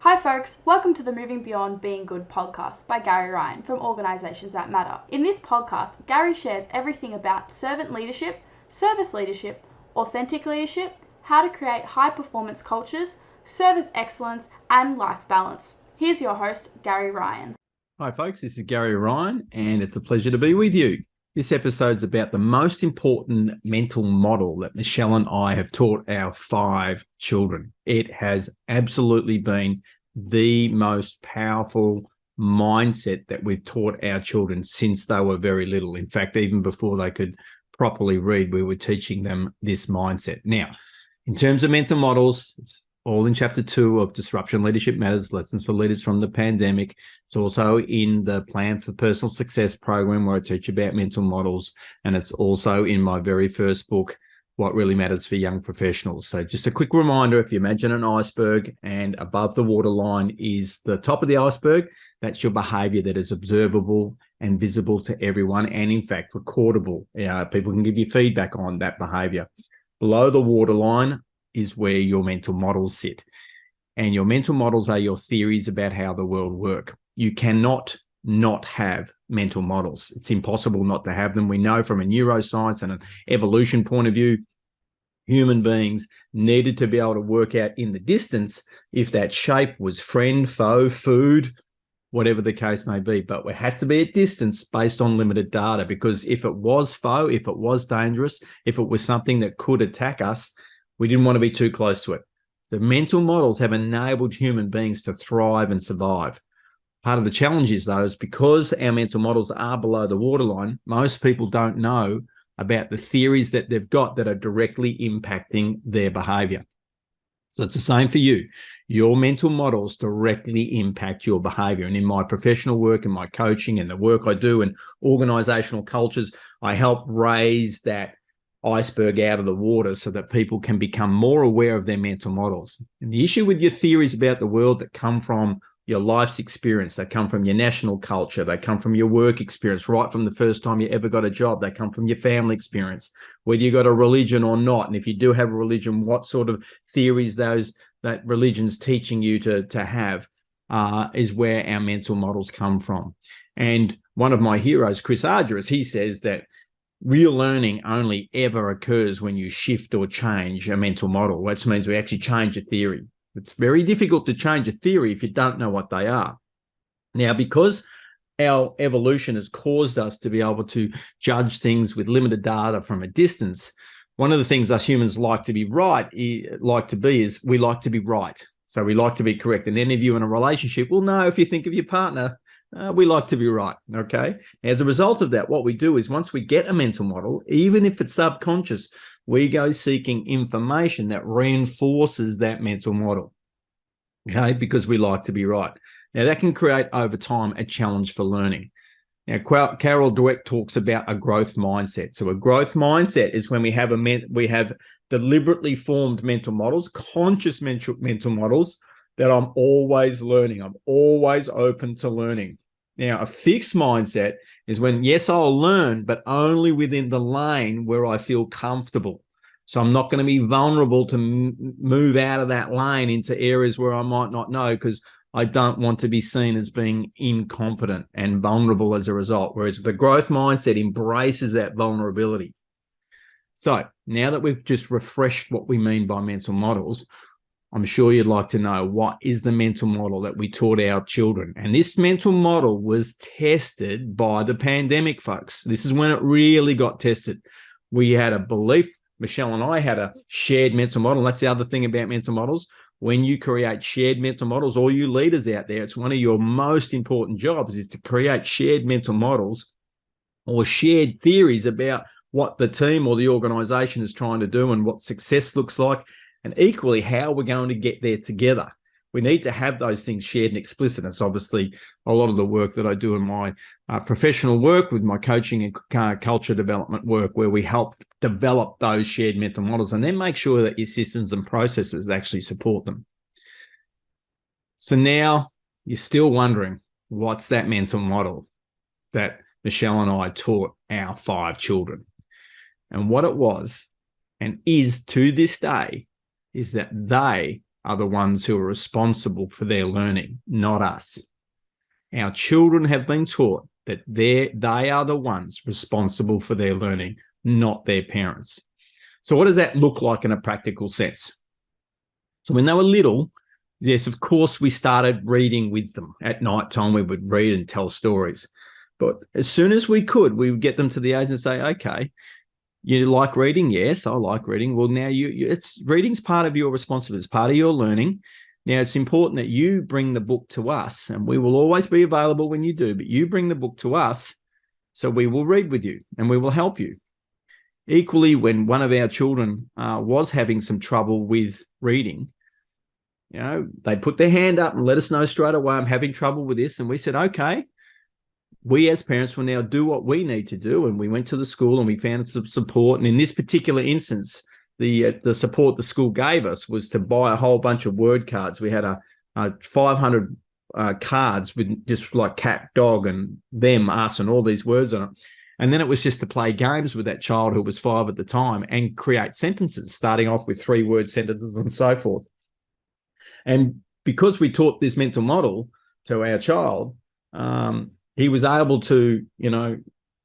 Hi folks, welcome to the Moving Beyond Being Good podcast by Gary Ryan from Organisations That Matter. In this podcast, Gary shares everything about servant leadership, service leadership, authentic leadership, how to create high performance cultures, service excellence, and life balance. Here's your host, Gary Ryan. Hi folks, this is Gary Ryan and it's a pleasure to be with you. This episode's about the most important mental model that Michelle and I have taught our 5 children. It has absolutely been the most powerful mindset that we've taught our children since they were very little. In fact, even before they could properly read, we were teaching them this mindset. Now, in terms of mental models, it's all in chapter 2 of Disruption Leadership Matters, Lessons for Leaders from the Pandemic. It's also in the Plan for Personal Success program where I teach about mental models. And it's also in my very first book, What Really Matters for Young Professionals. So just a quick reminder, if you imagine an iceberg and above the waterline is the top of the iceberg, that's your behavior that is observable and visible to everyone and in fact recordable. People can give you feedback on that behavior. Below the waterline is where your mental models sit. And your mental models are your theories about how the world works. You cannot not have mental models. It's impossible not to have them. We know from a neuroscience and an evolution point of view, human beings needed to be able to work out in the distance if that shape was friend, foe, food, whatever the case may be. But we had to be at distance based on limited data, because if it was foe, if it was dangerous, if it was something that could attack us, we didn't want to be too close to it. The mental models have enabled human beings to thrive and survive. Part of the challenge is, though, is because our mental models are below the waterline, most people don't know about the theories that they've got that are directly impacting their behavior. So it's the same for you. Your mental models directly impact your behavior. And in my professional work and my coaching and the work I do in organizational cultures, I help raise that iceberg out of the water so that people can become more aware of their mental models. And the issue with your theories about the world that come from your life's experience, they come from your national culture, they come from your work experience, right from the first time you ever got a job, they come from your family experience, whether you got a religion or not. And if you do have a religion, what sort of theories that religion's teaching you to have is where our mental models come from. And one of my heroes, Chris Argyris, he says that real learning only ever occurs when you shift or change a mental model, which means we actually change a theory. It's very difficult to change a theory if you don't know what they are. Now, because our evolution has caused us to be able to judge things with limited data from a distance, one of the things us humans like to be is we like to be right. So we like to be correct. And any of you in a relationship will know, if you think of your partner, we like to be right, okay? As a result of that, what we do is once we get a mental model, even if it's subconscious, we go seeking information that reinforces that mental model, okay? Because we like to be right. Now, that can create over time a challenge for learning. Now, Carol Dweck talks about a growth mindset. So a growth mindset is when we have deliberately formed mental models, conscious mental models, that I'm always learning. I'm always open to learning. Now, a fixed mindset is when, yes, I'll learn, but only within the lane where I feel comfortable. So I'm not going to be vulnerable to move out of that lane into areas where I might not know, because I don't want to be seen as being incompetent and vulnerable as a result. Whereas the growth mindset embraces that vulnerability. So now that we've just refreshed what we mean by mental models, I'm sure you'd like to know, what is the mental model that we taught our children? And this mental model was tested by the pandemic, folks. This is when it really got tested. We had a belief, Michelle and I had a shared mental model. And that's the other thing about mental models. When you create shared mental models, all you leaders out there, it's one of your most important jobs is to create shared mental models or shared theories about what the team or the organization is trying to do and what success looks like. And equally, how we're going to get there together. We need to have those things shared and explicit. It's obviously a lot of the work that I do in my professional work with my coaching and culture development work, where we help develop those shared mental models and then make sure that your systems and processes actually support them. So now you're still wondering, what's that mental model that Michelle and I taught our 5 children? And what it was and is to this day is that they are the ones who are responsible for their learning, not us. Our children have been taught that they are the ones responsible for their learning, not their parents. So what does that look like in a practical sense? So when they were little, yes, of course, we started reading with them. At night time, we would read and tell stories. But as soon as we could, we would get them to the age and say, okay, you like reading? Yes, I like reading. Well, now reading's part of your responsibility. It's part of your learning. Now, it's important that you bring the book to us, and we will always be available when you do, but you bring the book to us, so we will read with you and we will help you. Equally, when one of our children was having some trouble with reading, they put their hand up and let us know straight away, I'm having trouble with this. And we said, okay, we as parents will now do what we need to do. And we went to the school and we found some support. And in this particular instance, the support the school gave us was to buy a whole bunch of word cards. We had a 500 cards with just like cat, dog, and them, us, and all these words on it. And then it was just to play games with that child who was 5 at the time and create sentences, starting off with 3-word sentences and so forth. And because we taught this mental model to our child, he was able to,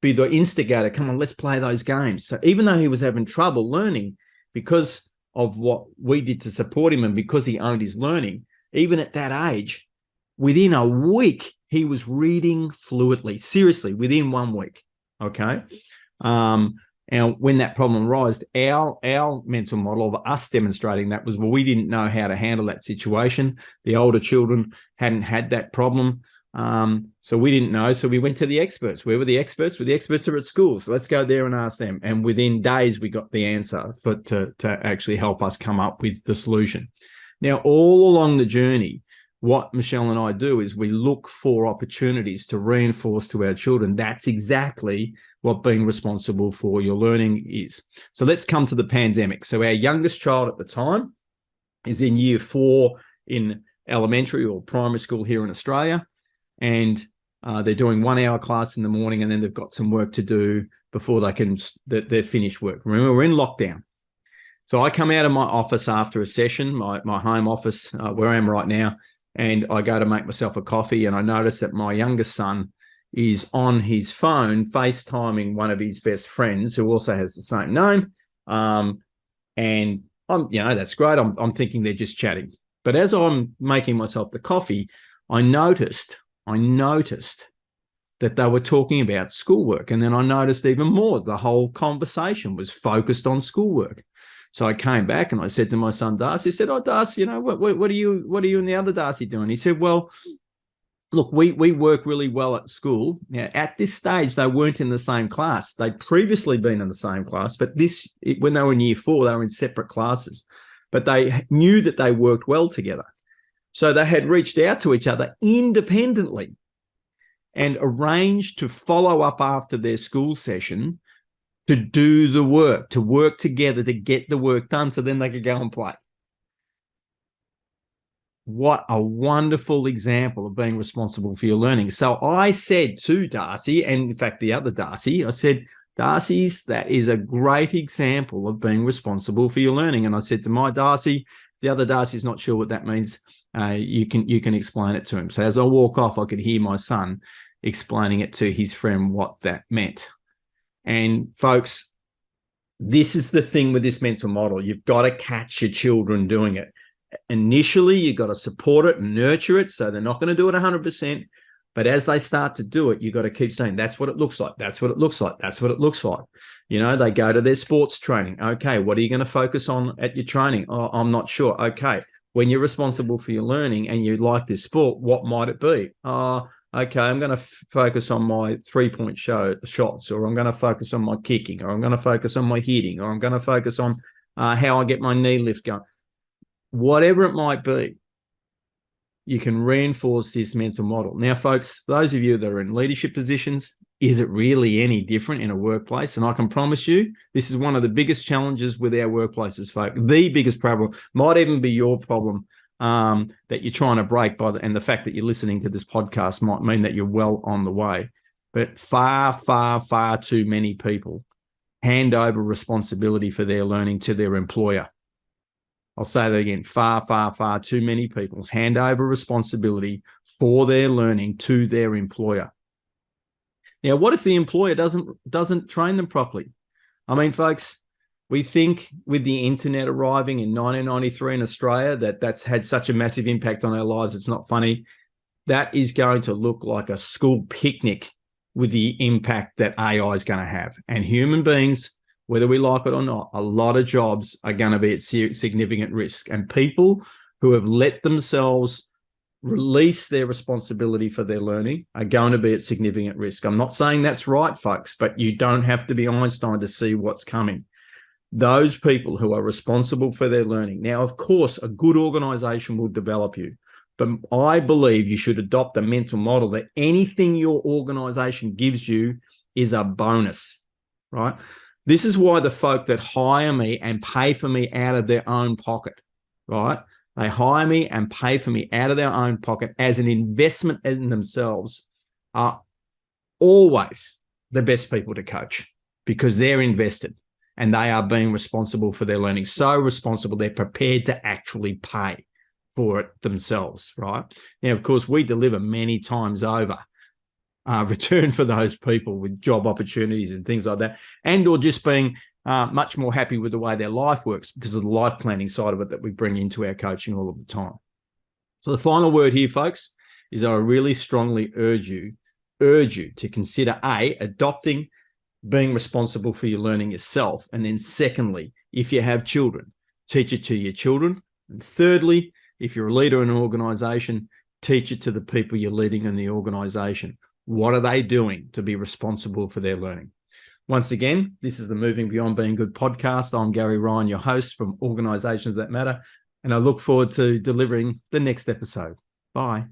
be the instigator. Come on, let's play those games. So even though he was having trouble learning because of what we did to support him and because he owned his learning, even at that age, within a week, he was reading fluently. Seriously, within 1 week. Okay. And when that problem arose, our mental model of us demonstrating that was, well, we didn't know how to handle that situation. The older children hadn't had that problem. So we didn't know. So we went to the experts. Where were the experts? Well, the experts are at school. So let's go there and ask them. And within days, we got the answer to actually help us come up with the solution. Now, all along the journey, what Michelle and I do is we look for opportunities to reinforce to our children. That's exactly what being responsible for your learning is. So let's come to the pandemic. So our youngest child at the time is in year 4 in elementary or primary school here in Australia. And they're doing 1-hour class in the morning, and then they've got some work to do before they're finished work. Remember, we're in lockdown. So I come out of my office after a session, my home office where I am right now, and I go to make myself a coffee, and I notice that my youngest son is on his phone FaceTiming one of his best friends who also has the same name. And I'm, that's great. I'm thinking they're just chatting. But as I'm making myself the coffee, I noticed that they were talking about schoolwork. And then I noticed even more, the whole conversation was focused on schoolwork. So I came back and I said to my son, Darcy, I said, oh, Darcy, what are you and the other Darcy doing? He said, well, look, we work really well at school. Now, at this stage, they weren't in the same class. They'd previously been in the same class, but when they were in year 4, they were in separate classes. But they knew that they worked well together. So they had reached out to each other independently and arranged to follow up after their school session to do the work, to work together to get the work done so then they could go and play. What a wonderful example of being responsible for your learning. So I said to Darcy, and in fact the other Darcy, I said, Darcy's, that is a great example of being responsible for your learning. And I said to my Darcy, the other Darcy's not sure what that means. You can explain it to him. So as I walk off, I could hear my son explaining it to his friend what that meant. And folks, this is the thing with this mental model. You've got to catch your children doing it. Initially, you've got to support it and nurture it. So they're not going to do it 100%. But as they start to do it, you've got to keep saying, that's what it looks like. That's what it looks like. That's what it looks like. They go to their sports training. Okay, what are you going to focus on at your training? Oh, I'm not sure. Okay, when you're responsible for your learning and you like this sport, what might it be? Okay, I'm going to focus on my 3-point shots, or I'm going to focus on my kicking, or I'm going to focus on my hitting, or I'm going to focus on how I get my knee lift going. Whatever it might be, you can reinforce this mental model. Now, folks, those of you that are in leadership positions, is it really any different in a workplace? And I can promise you, this is one of the biggest challenges with our workplaces, folks. The biggest problem might even be your problem that you're trying to break and the fact that you're listening to this podcast might mean that you're well on the way. But far, far, far too many people hand over responsibility for their learning to their employer. I'll say that again, far, far, far too many people hand over responsibility for their learning to their employer. Now, what if the employer doesn't train them properly? I mean, folks, we think with the internet arriving in 1993 in Australia that's had such a massive impact on our lives, it's not funny. That is going to look like a school picnic with the impact that AI is going to have. And human beings, whether we like it or not, a lot of jobs are going to be at significant risk. And people who have let themselves release their responsibility for their learning are going to be at significant risk. I'm not saying that's right, folks, but you don't have to be Einstein to see what's coming. Those people who are responsible for their learning. Now, of course, a good organization will develop you, but I believe you should adopt the mental model that anything your organization gives you is a bonus, right? This is why the folk that hire me and pay for me out of their own pocket, right? They hire me and pay for me out of their own pocket as an investment in themselves are always the best people to coach because they're invested and they are being responsible for their learning. So responsible, they're prepared to actually pay for it themselves, right? Now, of course, we deliver many times over return for those people with job opportunities and things like that, and or just being much more happy with the way their life works because of the life planning side of it that we bring into our coaching all of the time. So the final word here, folks, is I really strongly urge you to consider adopting being responsible for your learning yourself. And then secondly, if you have children, teach it to your children. And thirdly, if you're a leader in an organization, teach it to the people you're leading in the organization. What are they doing to be responsible for their learning? Once again, this is the Moving Beyond Being Good podcast. I'm Gary Ryan, your host from Organizations That Matter, and I look forward to delivering the next episode. Bye.